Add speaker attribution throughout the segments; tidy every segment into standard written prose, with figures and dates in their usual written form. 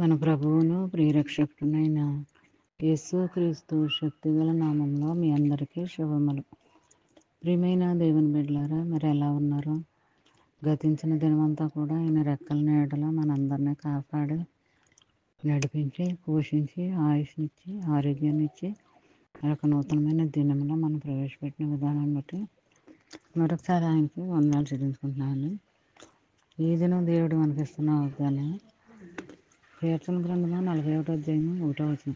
Speaker 1: మన ప్రభువును ప్రియరక్షకుడైన యేసుక్రీస్తు శక్తిగల నామంలో మీ అందరికీ శుభములు. ప్రియమైన దేవుని బిడ్డలారా, మీరు ఎలా ఉన్నారు? గతించిన దినమంతా కూడా ఆయన రెక్కల నీడలో మనందరినీ కాపాడి నడిపించి పోషించి ఆయుష్నిచ్చి ఆరోగ్యాన్ని ఇచ్చి మరొక నూతనమైన దినంలో మనం ప్రవేశపెట్టిన విధానాన్ని బట్టి మరొకసారి ఆయనకి వందనాలు చెల్లించుకుంటున్నాను. ఈ దినం దేవుడు మనకిస్తున్న వాగ్దానం కీర్తన గ్రంథము 41వ అధ్యాయము 1వ వచనం.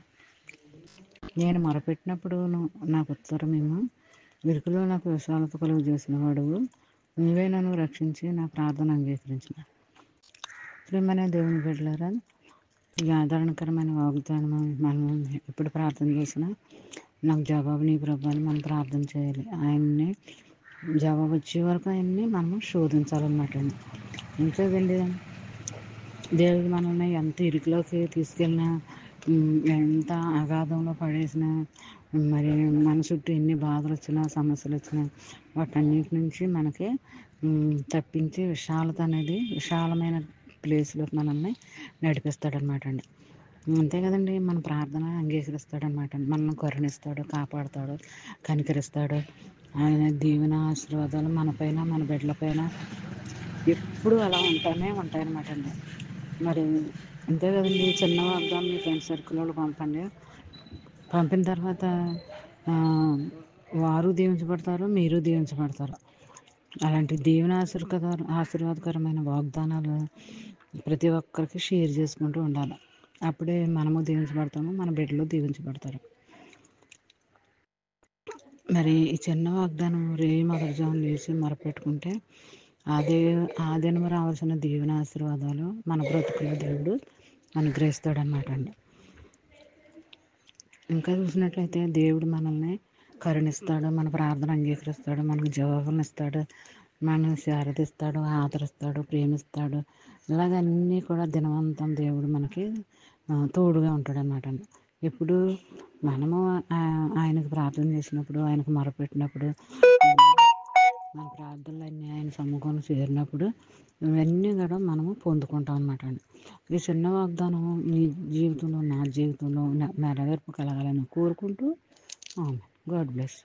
Speaker 1: నేను మొరపెట్టినప్పుడు నాకు ఉత్తరమేమో, ఇరుకులో నాకు విశాలత కలుగు చేసిన వాడువు, నువ్వే నన్ను రక్షించి నా ప్రార్థన అంగీకరించిన. ప్రియమైన దేవుని బిడ్డలారా, ఈ ఆదరణకరమైన వాగ్దానం మనం ఎప్పుడు ప్రార్థన చేసినా నాకు జవాబు నీ ప్రభు అని మనం ప్రార్థన చేయాలి. ఆయన్ని జవాబు వచ్చే వరకు ఆయన్ని మనం శోధించాలన్నమాట. ఇంకేదండి, దేవుడు మనల్ని ఎంత ఇరుకులోకి తీసుకెళ్ళినా, ఎంత అగాధంలో పడేసినా, మరి మన చుట్టూ ఎన్ని బాధలు వచ్చినా సమస్యలు వచ్చినా వాటన్నిటి నుంచి మనకి తప్పించి విశాలమైన ప్లేస్లోకి మనల్ని నడిపిస్తాడనమాట అండి. అంతే కదండి, మన ప్రార్థన అంగీకరిస్తాడనమాట. మనల్ని కరుణిస్తాడు, కాపాడుతాడు, కనికరిస్తాడు. ఆయన దీవెన ఆశీర్వాదాలు మనపైన మన బిడ్డలపైన ఎప్పుడు అలా ఉంటాయన్నమాట అండి. మరి అంతే కదండి, చిన్న వాగ్దానం మీ ఫ్రెండ్స్ సర్కిల్లో పంపిన తర్వాత వారు దీవించబడతారు, మీరు దీవించబడతారు. అలాంటి దీవెన ఆశీర్వాదకరమైన వాగ్దానాలు ప్రతి ఒక్కరికి షేర్ చేసుకుంటూ ఉండాలి. అప్పుడే మనము దీవించబడతాము, మన బిడ్డలు దీవించబడతారు. మరి ఈ చిన్న వాగ్దానం మొదటి జాము లేచి మొరపెట్టుకుంటే ఆ దినము రావాల్సిన దీవెన ఆశీర్వాదాలు మన బ్రతుకులో దేవుడు అనుగ్రహిస్తాడనమాట అండి. ఇంకా చూసినట్లయితే దేవుడు మనల్ని కరుణిస్తాడు, మన ప్రార్థన అంగీకరిస్తాడు, మనకు జవాబులను ఇస్తాడు, మనల్ని శారదిస్తాడు, ఆదరిస్తాడు, ప్రేమిస్తాడు. ఇలాగన్నీ కూడా దినవంతం దేవుడు మనకి తోడుగా ఉంటాడనమాట అండి. ఎప్పుడు మనము ఆయనకు ప్రార్థన చేసినప్పుడు, ఆయనకు మొరపెట్టినప్పుడు, మన ప్రార్థనలన్నీ ఆయన సమ్ముఖంలో చేరినప్పుడు ఇవన్నీ కూడా మనము పొందుకుంటాం అన్నమాట అండి. ఈ చిన్న వాగ్దానం నీ జీవితంలో, నా జీవితంలో నెరవేర్పు కలగాలని కోరుకుంటూ గాడ్ బ్లెస్.